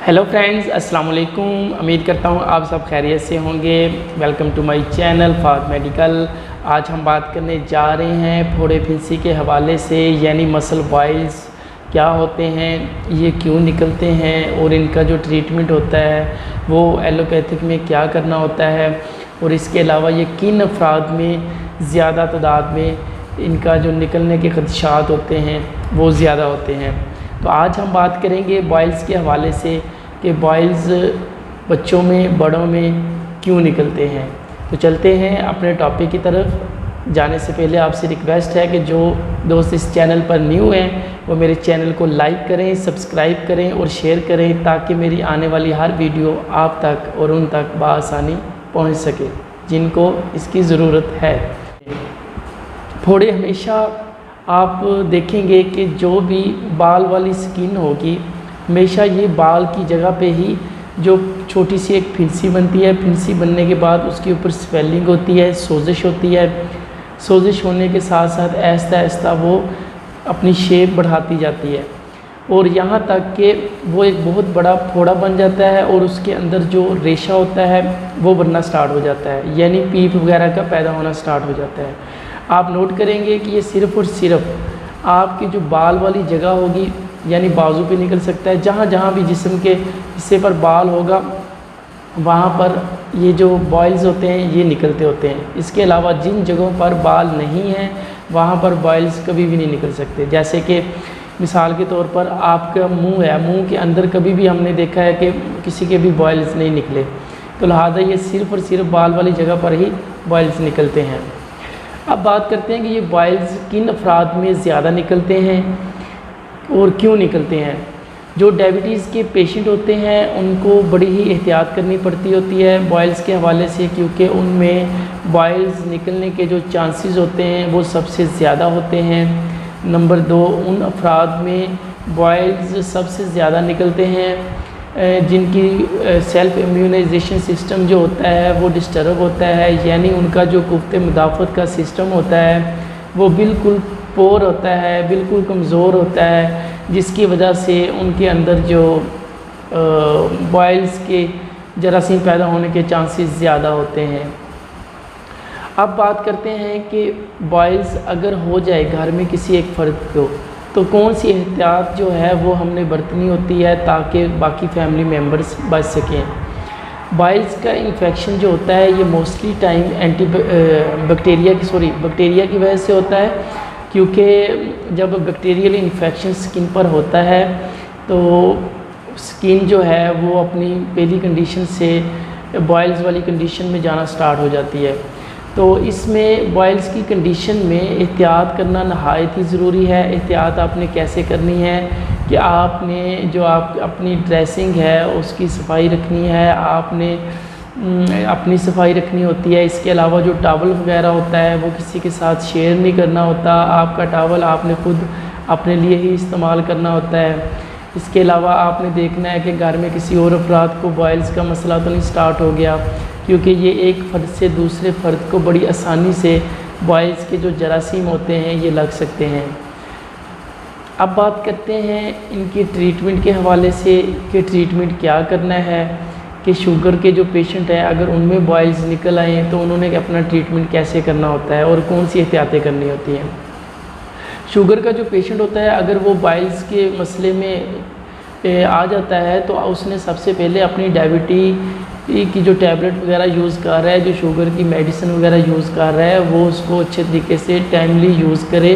Hello friends, अस्सलाम वालेकुम। उम्मीद करता हूँ आप सब खैरियत से होंगे। वेलकम टू माय चैनल फाद मेडिकल। आज हम बात करने जा रहे हैं फोड़े फिंसी के हवाले से, यानी मसल बॉइल्स क्या होते हैं, ये क्यों निकलते हैं और इनका जो ट्रीटमेंट होता है वो एलोपैथिक में क्या करना होता है, और इसके अलावा ये किन अफराद में ज़्यादा तादाद में इनका जो निकलने के खदशात होते हैं वो ज़्यादा होते हैं। तो आज हम बात करेंगे बॉइल्स के हवाले से कि बॉइल्स बच्चों में, बड़ों में क्यों निकलते हैं। तो चलते हैं अपने टॉपिक की तरफ। जाने से पहले आपसे रिक्वेस्ट है कि जो दोस्त इस चैनल पर न्यू हैं वो मेरे चैनल को लाइक करें, सब्सक्राइब करें और शेयर करें, ताकि मेरी आने वाली हर वीडियो आप तक और उन तक बआसानी पहुंच सके जिनको इसकी ज़रूरत है। फोड़े हमेशा आप देखेंगे कि जो भी बाल वाली स्किन होगी, हमेशा ये बाल की जगह पे ही जो छोटी सी एक फिंसी बनती है, फिंसी बनने के बाद उसके ऊपर स्वेलिंग होती है, सोजिश होती है। सोजिश होने के साथ साथ आहिस्ता आहिस्ता वो अपनी शेप बढ़ाती जाती है और यहाँ तक कि वो एक बहुत बड़ा फोड़ा बन जाता है और उसके अंदर जो रेशा होता है वो बनना स्टार्ट हो जाता है, यानी पीप वगैरह का पैदा होना स्टार्ट हो जाता है। आप नोट करेंगे कि ये सिर्फ़ और सिर्फ आपकी जो बाल वाली जगह होगी, यानी बाजू पे निकल सकता है। जहाँ जहाँ भी जिस्म के हिस्से पर बाल होगा वहाँ पर ये जो बॉइल्स होते हैं ये निकलते होते हैं। इसके अलावा जिन जगहों पर बाल नहीं हैं वहाँ पर बॉइल्स कभी भी नहीं निकल सकते। जैसे कि मिसाल के तौर पर आपका मुंह है, मुंह के अंदर कभी भी हमने देखा है कि किसी के भी बॉइल्स नहीं निकले, तो लिहाजा ये सिर्फ़ और सिर्फ बाल वाली जगह पर ही बॉइल्स निकलते हैं। अब बात करते हैं कि ये बॉइल्स किन अफराद में ज़्यादा निकलते हैं और क्यों निकलते हैं। जो डायबिटीज़ के पेशेंट होते हैं उनको बड़ी ही एहतियात करनी पड़ती होती है बॉइल्स के हवाले से, क्योंकि उनमें बॉइल्स निकलने के जो चांसेस होते हैं वो सबसे ज़्यादा होते हैं। नंबर 2, उन अफराद में बॉइल्स सबसे ज़्यादा निकलते हैं जिनकी सेल्फ इम्यूनाइजेशन सिस्टम जो होता है वो डिस्टर्ब होता है, यानी उनका जो कुफ्ते मुदाफ़त का सिस्टम होता है वो बिल्कुल पोर होता है, बिल्कुल कमज़ोर होता है, जिसकी वजह से उनके अंदर जो बॉइल्स के जरासीम पैदा होने के चांसेस ज़्यादा होते हैं। अब बात करते हैं कि बॉइल्स अगर हो जाए घर में किसी एक फ़र्द को, तो कौन सी एहतियात जो है वो हमने बरतनी होती है ताकि बाकी फैमिली मेम्बर्स बच सकें। बॉइल्स का इन्फेक्शन जो होता है ये मोस्टली टाइम बैक्टीरिया की वजह से होता है, क्योंकि जब बैक्टीरियल इन्फेक्शन स्किन पर होता है तो स्किन जो है वो अपनी पहली कंडीशन से बॉइल्स वाली कंडीशन में जाना स्टार्ट हो जाती है। तो इसमें बॉइल्स की कंडीशन में एहतियात करना नहायत ही ज़रूरी है। एहतियात आपने कैसे करनी है कि आपने जो आप अपनी ड्रेसिंग है उसकी सफाई रखनी है, आपने अपनी सफाई रखनी होती है। इसके अलावा जो टॉवल वगैरह होता है वो किसी के साथ शेयर नहीं करना होता। आपका टॉवल आपने खुद अपने लिए ही इस्तेमाल करना होता है। इसके अलावा आपने देखना है कि घर में किसी और अफराद को बॉइल्स का मसला तो नहीं स्टार्ट हो गया, क्योंकि ये एक फ़र्द से दूसरे फ़र्द को बड़ी आसानी से बॉइल्स के जो जरासीम होते हैं ये लग सकते हैं। अब बात करते हैं इनकी ट्रीटमेंट के हवाले से कि ट्रीटमेंट क्या करना है, कि शुगर के जो पेशेंट हैं अगर उनमें बॉइल्स निकल आए तो उन्होंने अपना ट्रीटमेंट कैसे करना होता है और कौन सी एहतियातें करनी होती हैं। शुगर का जो पेशेंट होता है अगर वो बॉइल्स के मसले में आ जाता है तो उसने सबसे पहले अपनी डायबिटी की जो टैबलेट वगैरह यूज़ कर रहा है, जो शुगर की मेडिसिन वगैरह यूज़ कर रहा है, वो उसको अच्छे तरीके से टाइमली यूज़ करे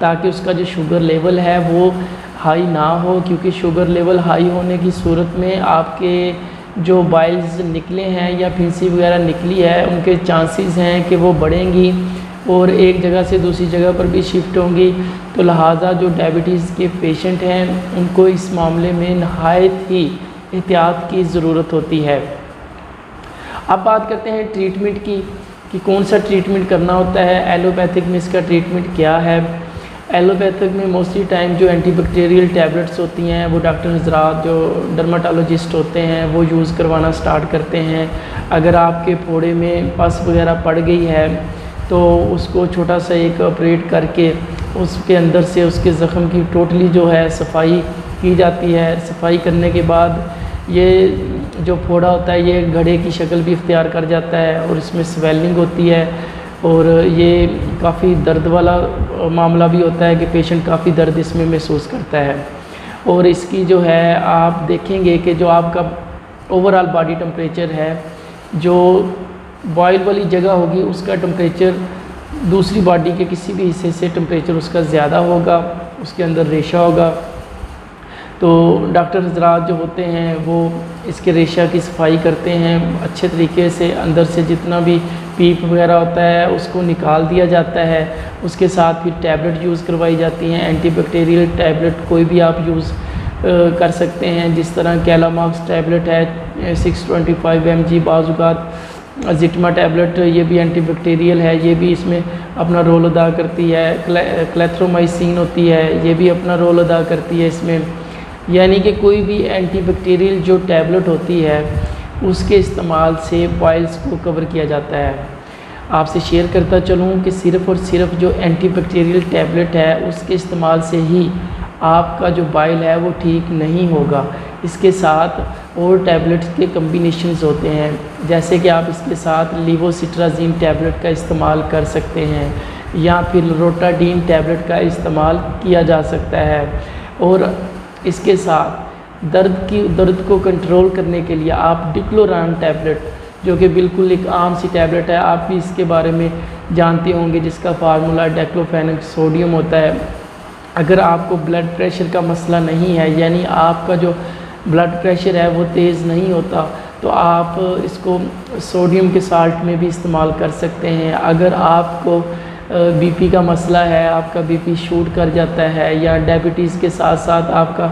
ताकि उसका जो शुगर लेवल है वो हाई ना हो, क्योंकि शुगर लेवल हाई होने की सूरत में आपके जो बॉइल्स निकले हैं या फिंसी वगैरह निकली है उनके चांसेस हैं कि वो बढ़ेंगी और एक जगह से दूसरी जगह पर भी शिफ्ट होंगी। तो लिहाजा जो डायबिटीज़ के पेशेंट हैं उनको इस मामले में नहायत ही एहतियात की ज़रूरत होती है। अब बात करते हैं ट्रीटमेंट की कि कौन सा ट्रीटमेंट करना होता है। एलोपैथिक में इसका ट्रीटमेंट क्या है। एलोपैथिक में मोस्टली टाइम जो एंटीबैक्टीरियल टैबलेट्स होती हैं वो डॉक्टर हजरात जो डर्माटोलॉजिस्ट होते हैं वो यूज़ करवाना स्टार्ट करते हैं। अगर आपके फोड़े में पस वगैरह पड़ गई है तो उसको छोटा सा एक ऑपरेट करके उसके अंदर से उसके ज़ख़म की टोटली जो है सफाई की जाती है। सफाई करने के बाद ये जो फोड़ा होता है ये घड़े की शक्ल भी इख्तियार कर जाता है और इसमें स्वेलिंग होती है और ये काफ़ी दर्द वाला मामला भी होता है कि पेशेंट काफ़ी दर्द इसमें महसूस करता है। और इसकी जो है आप देखेंगे कि जो आपका ओवरऑल बॉडी टेम्परेचर है, जो बॉयल वाली जगह होगी उसका टेम्परेचर दूसरी बॉडी के किसी भी हिस्से से टेम्परेचर उसका ज़्यादा होगा, उसके अंदर रेशा होगा। तो डॉक्टर हज़रात जो होते हैं वो इसके रेशा की सफाई करते हैं अच्छे तरीके से, अंदर से जितना भी पीप वगैरह होता है उसको निकाल दिया जाता है। उसके साथ फिर टैबलेट यूज़ करवाई जाती हैं, एंटीबैक्टीरियल टैबलेट कोई भी आप यूज़ कर सकते हैं, जिस तरह कैलामॉक्स टैबलेट है 625 mg, बाज़ात जिटमा टैबलेट ये भी एंटीबैक्टीरियल है, ये भी इसमें अपना रोल अदा करती है। क्लेथ्रोमाइसिन होती है, ये भी अपना रोल अदा करती है इसमें। यानी कि कोई भी एंटीबैक्टीरियल जो टैबलेट होती है उसके इस्तेमाल से बॉयल्स को कवर किया जाता है। आपसे शेयर करता चलूँ कि सिर्फ़ और सिर्फ जो एंटीबैक्टीरियल टैबलेट है उसके इस्तेमाल से ही आपका जो बॉयल है वो ठीक नहीं होगा। इसके साथ और टैबलेट्स के कम्बिनेशंस होते हैं, जैसे कि आप इसके साथ लीवोसिट्राजीन टैबलेट का इस्तेमाल कर सकते हैं या फिर रोटाडीन टैबलेट का इस्तेमाल किया जा सकता है। और इसके साथ दर्द को कंट्रोल करने के लिए आप डिक्लोरान टैबलेट, जो कि बिल्कुल एक आम सी टैबलेट है, आप भी इसके बारे में जानते होंगे, जिसका फार्मूला डाइक्लोफेनेक सोडियम होता है। अगर आपको ब्लड प्रेशर का मसला नहीं है, यानी आपका जो ब्लड प्रेशर है वो तेज़ नहीं होता, तो आप इसको सोडियम के साल्ट में भी इस्तेमाल कर सकते हैं। अगर आपको बीपी का मसला है, आपका बीपी शूट कर जाता है या डायबिटीज़ के साथ साथ आपका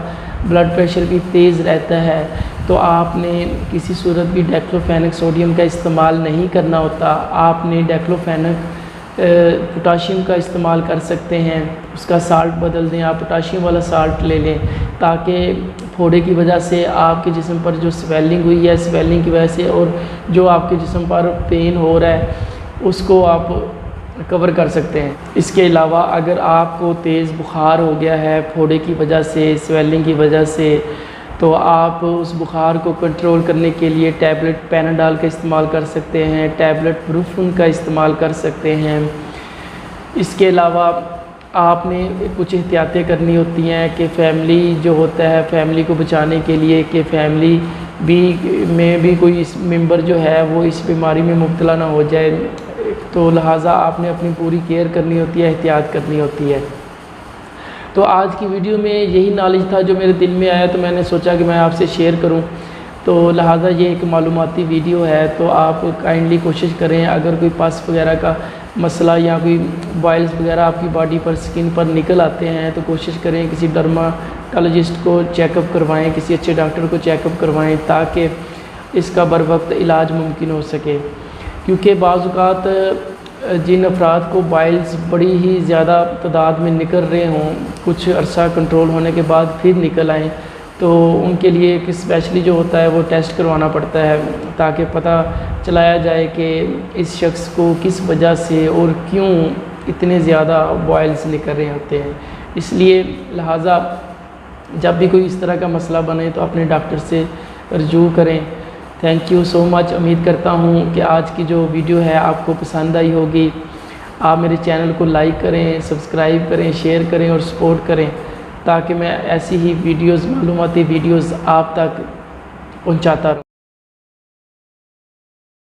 ब्लड प्रेशर भी तेज़ रहता है, तो आपने किसी सूरत भी डाइक्लोफेनेक सोडियम का इस्तेमाल नहीं करना होता। आपने डाइक्लोफेनेक पोटाशियम का इस्तेमाल कर सकते हैं, उसका साल्ट बदल दें, आप पोटाशियम वाला साल्ट ले लें, ताकि फोड़े की वजह से आपके जिस्म पर जो स्वेलिंग हुई है, स्वेलिंग की वजह से और जो आपके जिस्म पर पेन हो रहा है उसको आप कवर कर सकते हैं। इसके अलावा अगर आपको तेज़ बुखार हो गया है फोड़े की वजह से, स्वेलिंग की वजह से, तो आप उस बुखार को कंट्रोल करने के लिए टैबलेट पैनाडॉल का इस्तेमाल कर सकते हैं, टैबलेट ब्रूफिन का इस्तेमाल कर सकते हैं। इसके अलावा आपने कुछ एहतियातें करनी होती हैं कि फैमिली जो होता है, फैमिली को बचाने के लिए कि फैमिली में भी कोई इस मेंबर जो है वो इस बीमारी में मुब्तला ना हो जाए, तो लिहाजा आपने अपनी पूरी केयर करनी होती है, एहतियात करनी होती है। तो आज की वीडियो में यही नॉलेज था जो मेरे दिल में आया, तो मैंने सोचा कि मैं आपसे शेयर करूं। तो लिहाजा ये एक मालूमाती वीडियो है, तो आप काइंडली कोशिश करें, अगर कोई पस वगैरह का मसला या कोई बॉयल्स वगैरह आपकी बॉडी पर, स्किन पर निकल आते हैं, तो कोशिश करें किसी डर्माटोलॉजिस्ट को चेकअप करवाएं, किसी अच्छे डॉक्टर को चेकअप करवाएं, ताकि इसका बर वक्त इलाज मुमकिन हो सके। क्योंकि बाज़ औक़ात जिन अफराद को बॉयल्स बड़ी ही ज़्यादा तादाद में निकल रहे हों, कुछ अरसा कंट्रोल होने के बाद फिर निकल आएँ, तो उनके लिए एक स्पेशली जो होता है वो टेस्ट करवाना पड़ता है, ताकि पता चलाया जाए कि इस शख्स को किस वजह से और क्यों इतने ज़्यादा बॉयल्स निकल रहे होते हैं। इसलिए लिहाजा जब भी कोई इस तरह का मसला बने तो अपने डॉक्टर से रजू करें। Thank you so much. उम्मीद करता हूँ कि आज की जो वीडियो है आपको पसंद आई होगी। आप मेरे चैनल को लाइक करें, सब्सक्राइब करें, शेयर करें और सपोर्ट करें, ताकि मैं ऐसी ही वीडियोज़, मालूमाती वीडियोज़ आप तक पहुँचाता रहूँ।